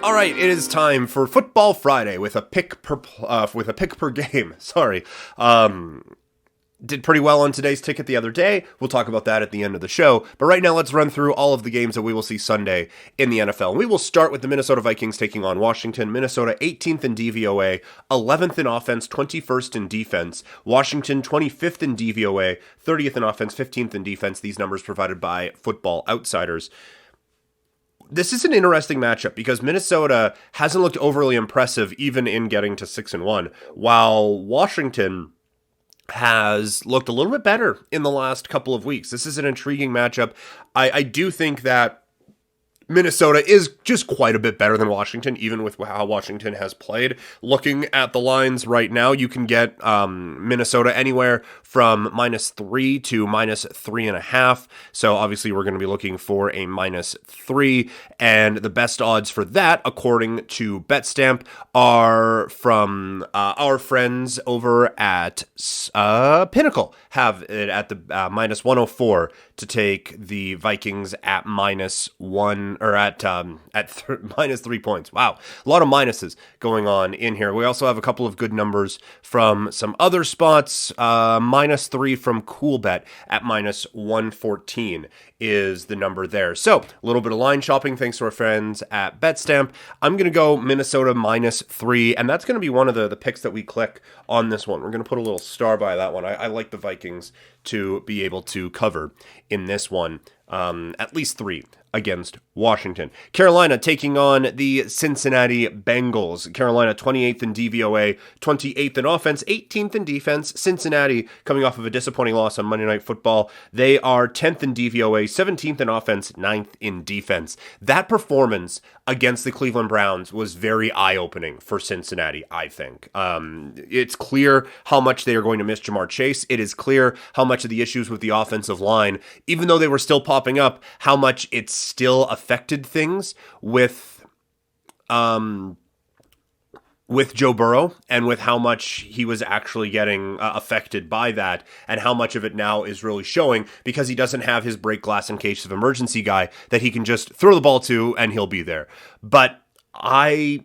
All right, it is time for Football Friday with a pick per game. Sorry, did pretty well on today's ticket the other day. We'll talk about that at the end of the show. But right now, let's run through all of the games that we will see Sunday in the NFL. We will start with the Minnesota Vikings taking on Washington. Minnesota 18th in DVOA, 11th in offense, 21st in defense. Washington 25th in DVOA, 30th in offense, 15th in defense. These numbers provided by Football Outsiders. This is an interesting matchup because Minnesota hasn't looked overly impressive even in getting to 6-1, while Washington has looked a little bit better in the last couple of weeks. This is an intriguing matchup. I do think that Minnesota is just quite a bit better than Washington, even with how Washington has played. Looking at the lines right now, you can get Minnesota anywhere from -3 to -3.5. So obviously we're going to be looking for a -3. And the best odds for that, according to Betstamp, are from our friends over at Pinnacle. Have it at the -104 to take the Vikings at -1 or at -3 points. Wow, a lot of minuses going on in here. We also have a couple of good numbers from some other spots. -3 from Coolbet at -114 is the number there. So a little bit of line shopping thanks to our friends at Betstamp. I'm going to go Minnesota -3, and that's going to be one of the picks that we click on this one. We're going to put a little star by that one. I like the Vikings to be able to cover in this one, at least 3 against Washington. Carolina taking on the Cincinnati Bengals. Carolina 28th in DVOA, 28th in offense, 18th in defense. Cincinnati coming off of a disappointing loss on Monday Night Football. They are 10th in DVOA, 17th in offense, 9th in defense. That performance against the Cleveland Browns was very eye-opening for Cincinnati, I think. It's clear how much they are going to miss Jamar Chase. It is clear how much of the issues with the offensive line, even though they were still popping up, how much it still affected things with Joe Burrow and with how much he was actually getting affected by that and how much of it now is really showing because he doesn't have his break glass in case of emergency guy that he can just throw the ball to and he'll be there. But I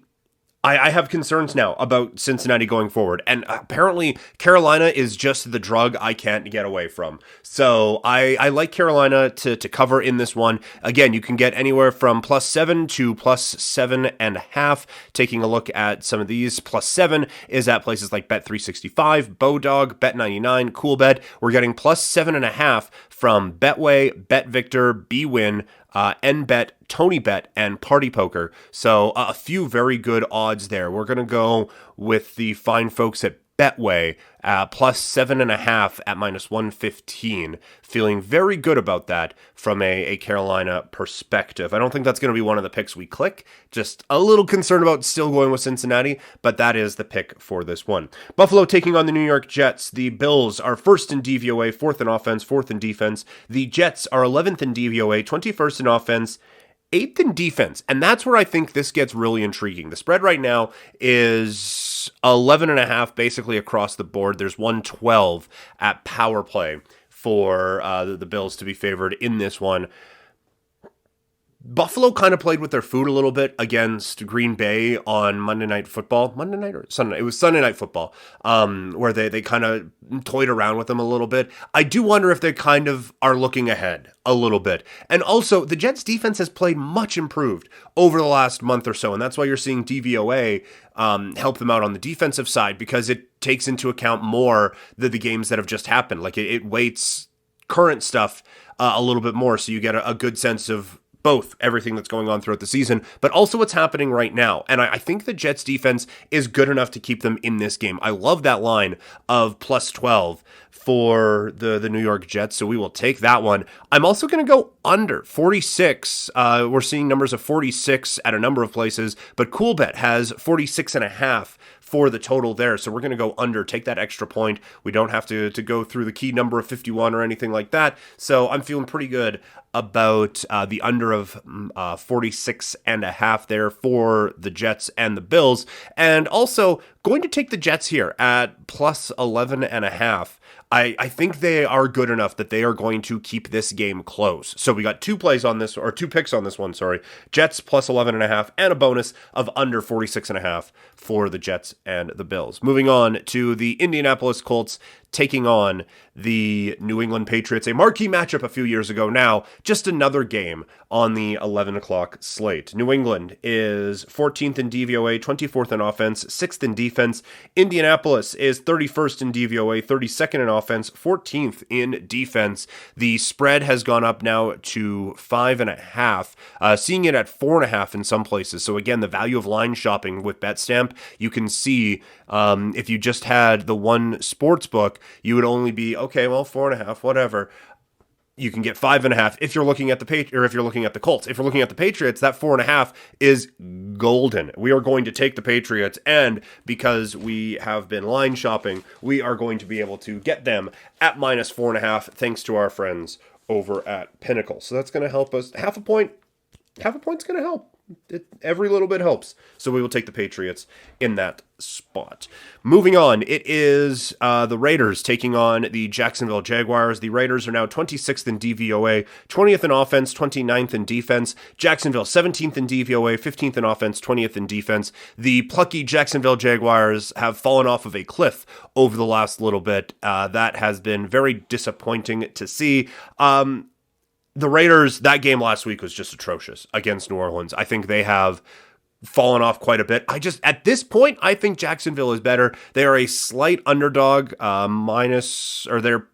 have concerns now about Cincinnati going forward, and apparently Carolina is just the drug I can't get away from. So I like Carolina to cover in this one. Again, you can get anywhere from +7 to +7.5. Taking a look at some of these, +7 is at places like Bet365, Bodog, Bet99, Coolbet. We're getting +7.5 from Betway, BetVictor, BWin, NBet, TonyBet, and Party Poker. So a few very good odds there. We're going to go with the fine folks at Betway, +7.5 at -115. Feeling very good about that from a Carolina perspective. I don't think that's going to be one of the picks we click. Just a little concerned about still going with Cincinnati, but that is the pick for this one. Buffalo taking on the New York Jets. The Bills are 1st in DVOA, 4th in offense, 4th in defense. The Jets are 11th in DVOA, 21st in offense, 8th in defense, and that's where I think this gets really intriguing. The spread right now is 11.5 basically across the board. There's 112 at power play for the Bills to be favored in this one. Buffalo kind of played with their food a little bit against Green Bay on Monday Night Football. Monday night or Sunday? It was Sunday Night Football, where they kind of toyed around with them a little bit. I do wonder if they kind of are looking ahead a little bit. And also, the Jets' defense has played much improved over the last month or so, and that's why you're seeing DVOA help them out on the defensive side, because it takes into account more the games that have just happened. Like, it weights current stuff a little bit more, so you get a good sense of both everything that's going on throughout the season, but also what's happening right now. And I think the Jets defense is good enough to keep them in this game. I love that line of +12 for the New York Jets, so we will take that one. I'm also going to go under 46. We're seeing numbers of 46 at a number of places, but Coolbet has 46.5 for the total there. So we're going to go under, take that extra point. We don't have to go through the key number of 51 or anything like that. So I'm feeling pretty good about the under of 46.5 there for the Jets and the Bills. And also Going to take the Jets here at plus 11.5. I think they are good enough that they are going to keep this game close. So we got two picks on this one, sorry. Jets plus 11.5 and a bonus of under 46.5 for the Jets and the Bills. Moving on to the Indianapolis Colts taking on the New England Patriots, a marquee matchup a few years ago now, just another game on the 11 o'clock slate. New England is 14th in DVOA, 24th in offense, 6th in defense. Indianapolis is 31st in DVOA, 32nd in offense, 14th in defense. The spread has gone up now to 5.5, seeing it at 4.5 in some places. So again, the value of line shopping with Betstamp, you can see if you just had the one sports book, you would only be, okay, well, 4.5, whatever. You can get 5.5 if you're looking at if you're looking at the Colts. If you're looking at the Patriots, that 4.5 is golden. We are going to take the Patriots, and because we have been line shopping, we are going to be able to get them at minus 4.5, thanks to our friends over at Pinnacle. So that's going to help us. Half a point's going to help. Every little bit helps. So we will take the Patriots in that spot. Moving on, it is the Raiders taking on the Jacksonville Jaguars. The Raiders are now 26th in DVOA, 20th in offense, 29th in defense. Jacksonville 17th in DVOA, 15th in offense, 20th in defense. The plucky Jacksonville Jaguars have fallen off of a cliff over the last little bit. That has been very disappointing to see. The Raiders, that game last week was just atrocious against New Orleans. I think they have fallen off quite a bit. At this point, I think Jacksonville is better. They are a slight underdog, they're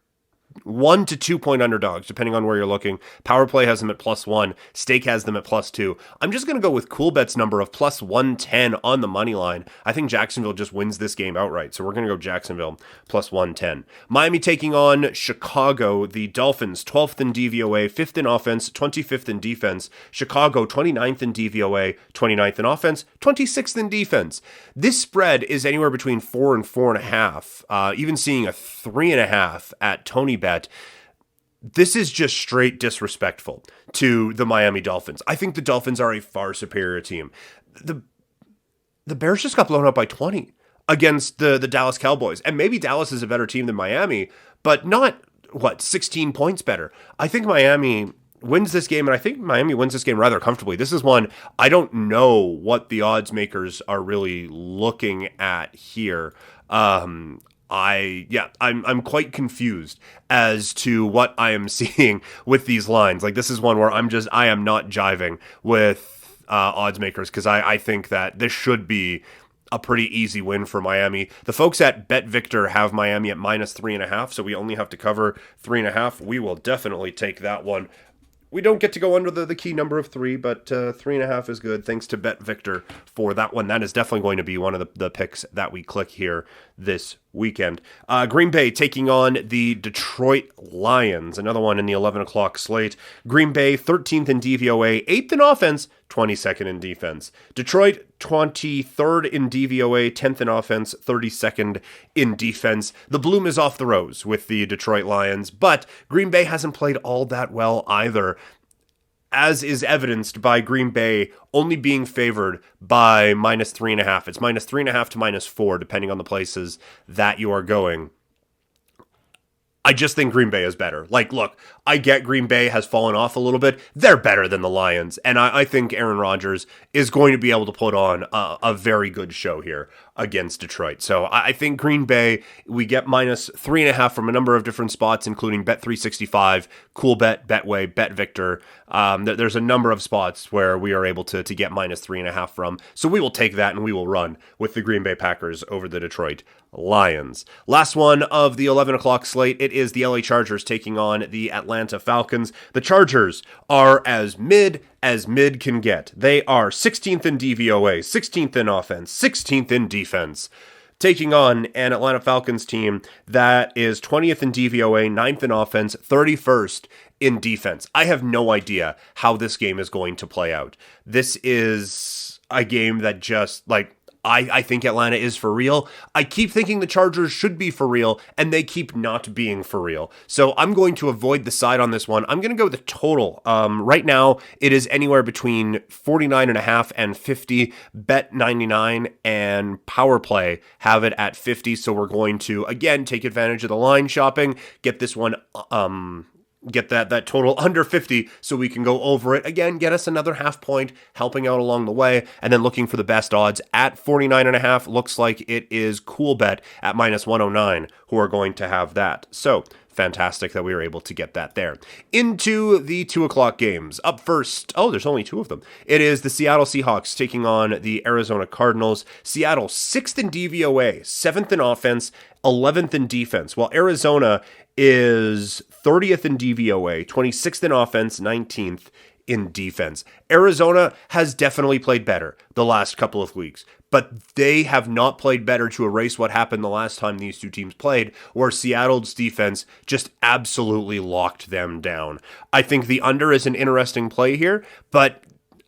1 to 2 point underdogs, depending on where you're looking. Power Play has them at +1. Stake has them at +2. I'm just going to go with Cool Bet's number of +110 on the money line. I think Jacksonville just wins this game outright, so we're going to go Jacksonville +110. Miami taking on Chicago. The Dolphins, 12th in DVOA, 5th in offense, 25th in defense. Chicago, 29th in DVOA, 29th in offense, 26th in defense. This spread is anywhere between 4 and 4.5, even seeing a 3.5 at Tony Bet. This is just straight disrespectful to the Miami Dolphins. I think the Dolphins are a far superior team. The Bears just got blown up by 20 against the Dallas Cowboys. And maybe Dallas is a better team than Miami, but not, 16 points better. I think Miami wins this game, and I think Miami wins this game rather comfortably. This is one I don't know what the odds makers are really looking at here. I'm quite confused as to what I am seeing with these lines. Like, this is one where I am not jiving with odds makers, because I think that this should be a pretty easy win for Miami. The folks at Bet Victor have Miami at -3.5, so we only have to cover 3.5. We will definitely take that one. We don't get to go under the key number of 3, but 3.5 is good. Thanks to Bet Victor for that one. That is definitely going to be one of the picks that we click here this weekend. Green Bay taking on the Detroit Lions, another one in the 11 o'clock slate. Green Bay, 13th in DVOA, 8th in offense, 22nd in defense. Detroit, 23rd in DVOA, 10th in offense, 32nd in defense. The bloom is off the rose with the Detroit Lions, but Green Bay hasn't played all that well either, as is evidenced by Green Bay only being favored by -3.5. It's -3.5 to -4, depending on the places that you are going. I just think Green Bay is better. Like, look, I get Green Bay has fallen off a little bit. They're better than the Lions, and I think Aaron Rodgers is going to be able to put on a very good show here against Detroit. So I think Green Bay, we get -3.5 from a number of different spots, including Bet365, Cool Bet, Betway, Bet Victor. There's a number of spots where we are able to get -3.5 from. So we will take that and we will run with the Green Bay Packers over the Detroit Lions. Last one of the 11 o'clock slate, it is the LA Chargers taking on the Atlanta Falcons. The Chargers are as mid can get. They are 16th in DVOA, 16th in offense, 16th in defense, taking on an Atlanta Falcons team that is 20th in DVOA, 9th in offense, 31st in defense. I have no idea how this game is going to play out. This is a game that just, I think Atlanta is for real. I keep thinking the Chargers should be for real, and they keep not being for real. So I'm going to avoid the side on this one. I'm going to go with the total. Right now, it is anywhere between 49.5 and 50. Bet99 and Power Play have it at 50. So we're going to, again, take advantage of the line shopping, get this one get that total under 50 so we can go over it. Again, get us another half point, helping out along the way, and then looking for the best odds at 49.5. Looks like it is Cool Bet at minus 109 who are going to have that. So fantastic that we were able to get that there. Into the 2 o'clock games. Up first, there's only 2 of them. It is the Seattle Seahawks taking on the Arizona Cardinals. Seattle 6th in DVOA, 7th in offense, 11th in defense, while Arizona is 30th in DVOA, 26th in offense, 19th in defense. Arizona has definitely played better the last couple of weeks, but they have not played better to erase what happened the last time these two teams played, where Seattle's defense just absolutely locked them down. I think the under is an interesting play here, but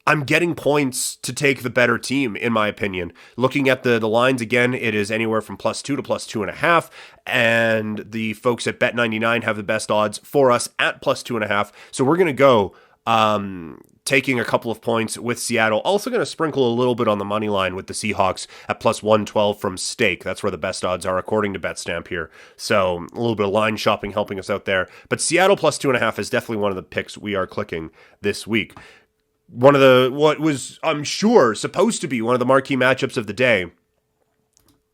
I'm getting points to take the better team, in my opinion. Looking at the lines again, it is anywhere from +2 to +2.5, and the folks at Bet99 have the best odds for us at +2.5. So we're going to go taking a couple of points with Seattle. Also going to sprinkle a little bit on the money line with the Seahawks at +112 from stake. That's where the best odds are according to Betstamp here. So a little bit of line shopping helping us out there. But Seattle +2.5 is definitely one of the picks we are clicking this week. What was, I'm sure, supposed to be one of the marquee matchups of the day.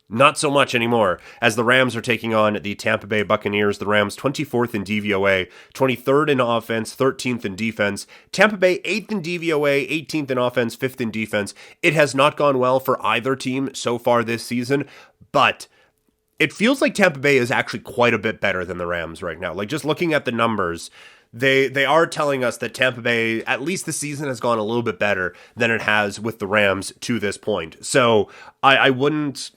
Not so much anymore, as the Rams are taking on the Tampa Bay Buccaneers. The Rams 24th in DVOA, 23rd in offense, 13th in defense. Tampa Bay 8th in DVOA, 18th in offense, 5th in defense. It has not gone well for either team so far this season, but it feels like Tampa Bay is actually quite a bit better than the Rams right now. Like, just looking at the numbers, They are telling us that Tampa Bay, at least the season, has gone a little bit better than it has with the Rams to this point. So I wouldn't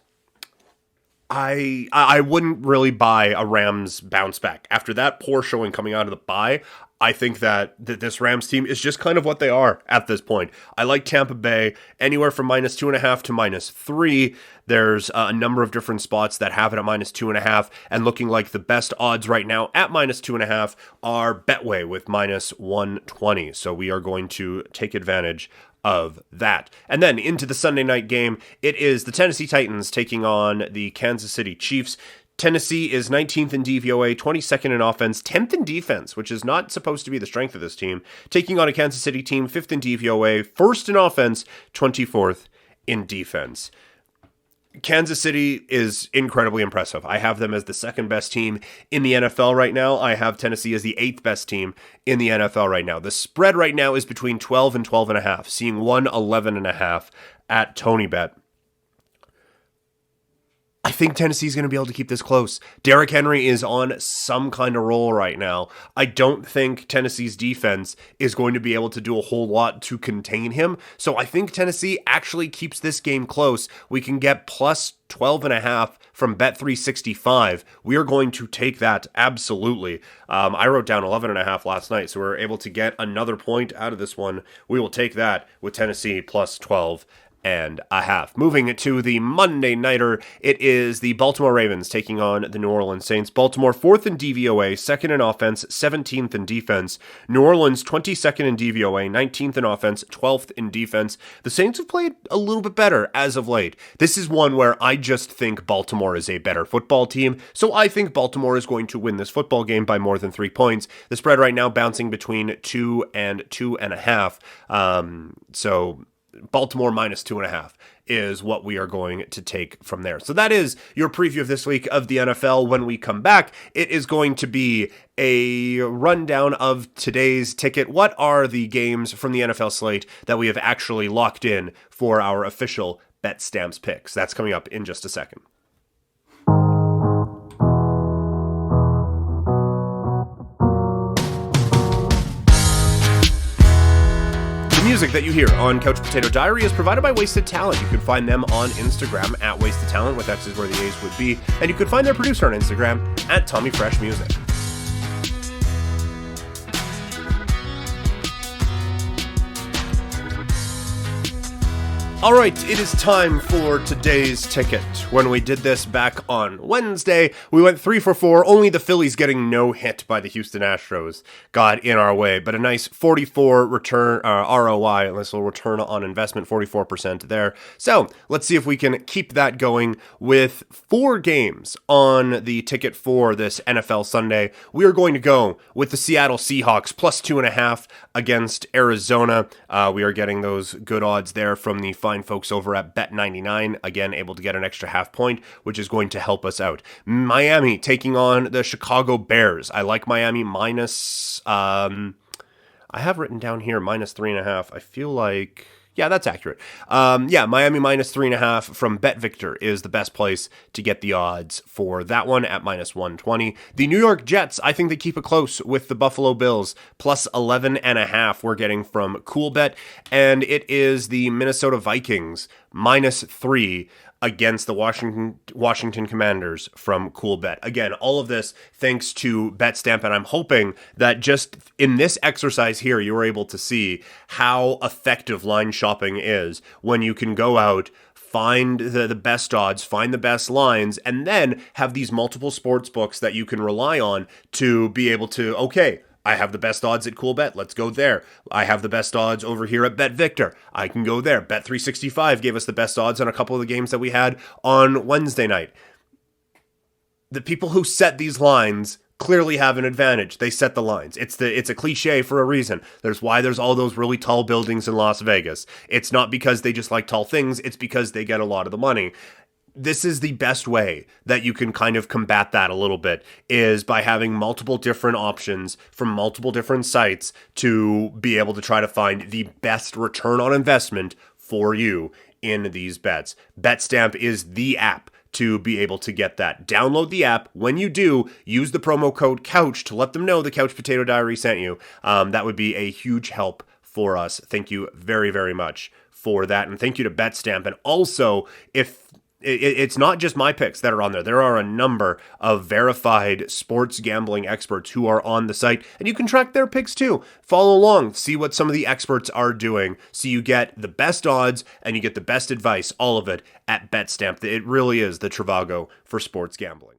really buy a Rams bounce back. After that poor showing coming out of the bye, I think that this Rams team is just kind of what they are at this point. I like Tampa Bay anywhere from -2.5 to -3. There's a number of different spots that have it at -2.5, and looking like the best odds right now at -2.5 are Betway with -120. So we are going to take advantage of that. And then into the Sunday night game, it is the Tennessee Titans taking on the Kansas City Chiefs. Tennessee is 19th in DVOA, 22nd in offense, 10th in defense, which is not supposed to be the strength of this team, taking on a Kansas City team 5th in DVOA, 1st in offense, 24th in defense. Kansas City is incredibly impressive. I have them as the second best team in the NFL right now. I have Tennessee as the 8th best team in the NFL right now. The spread right now is between 12 and 12.5, seeing 111.5 at TonyBet. I think Tennessee's going to be able to keep this close. Derrick Henry is on some kind of roll right now. I don't think Tennessee's defense is going to be able to do a whole lot to contain him. So I think Tennessee actually keeps this game close. We can get +12.5 from Bet365. We are going to take that absolutely. I wrote down 11.5 last night, so we're able to get another point out of this one. We will take that with Tennessee +12.5. Moving to the Monday nighter, it is the Baltimore Ravens taking on the New Orleans Saints. Baltimore 4th in DVOA, 2nd in offense, 17th in defense. New Orleans 22nd in DVOA, 19th in offense, 12th in defense. The Saints have played a little bit better as of late. This is one where I just think Baltimore is a better football team, so I think Baltimore is going to win this football game by more than 3 points. The spread right now bouncing between 2 and 2.5. So Baltimore -2.5 is what we are going to take from there. So that is your preview of this week of the NFL. When we come back, it is going to be a rundown of today's ticket. What are the games from the NFL slate that we have actually locked in for our official Betstamps picks? That's coming up in just a second. Music that you hear on Couch Potato Diary is provided by Wasted Talent. You can find them on Instagram at Wasted Talent, with X's where the A's would be, and you can find their producer on Instagram at Tommy Fresh Music. All right, it is time for today's ticket. When we did this back on Wednesday, we went 3 for 4, only the Phillies getting no hit by the Houston Astros got in our way, but a nice 44 return ROI, a nice little return on investment, 44% there. So let's see if we can keep that going with 4 games on the ticket for this NFL Sunday. We are going to go with the Seattle Seahawks plus 2.5 against Arizona. We are getting those good odds there from the fine folks over at Bet99, again able to get an extra half point, which is going to help us out. Miami taking on the Chicago Bears. I like Miami minus I have written down here minus 3.5. I feel like that's accurate. Miami minus 3.5 from BetVictor is the best place to get the odds for that one at minus 120. The New York Jets, I think they keep it close with the Buffalo Bills, plus 11.5 we're getting from CoolBet, and it is the Minnesota Vikings minus 3 against the Washington Commanders from CoolBet. Again, all of this thanks to Betstamp, and I'm hoping that just in this exercise here, you were able to see how effective line shopping is when you can go out, find the best odds, find the best lines, and then have these multiple sports books that you can rely on to be able to, okay, I have the best odds at CoolBet. Let's go there. I have the best odds over here at BetVictor. I can go there. Bet365 gave us the best odds on a couple of the games that we had on Wednesday night. The people who set these lines clearly have an advantage. They set the lines. It's a cliche for a reason. There's why there's all those really tall buildings in Las Vegas. It's not because they just like tall things. It's because they get a lot of the money. This is the best way that you can kind of combat that a little bit, is by having multiple different options from multiple different sites to be able to try to find the best return on investment for you in these bets. Betstamp is the app to be able to get that. Download the app. When you do, use the promo code COUCH to let them know the Couch Potato Diary sent you. That would be a huge help for us. Thank you very, very much for that. And thank you to Betstamp. And also, if it's not just my picks that are on there. There are a number of verified sports gambling experts who are on the site, and you can track their picks too. Follow along, see what some of the experts are doing, so you get the best odds and you get the best advice, all of it at Betstamp. It really is the Trivago for sports gambling.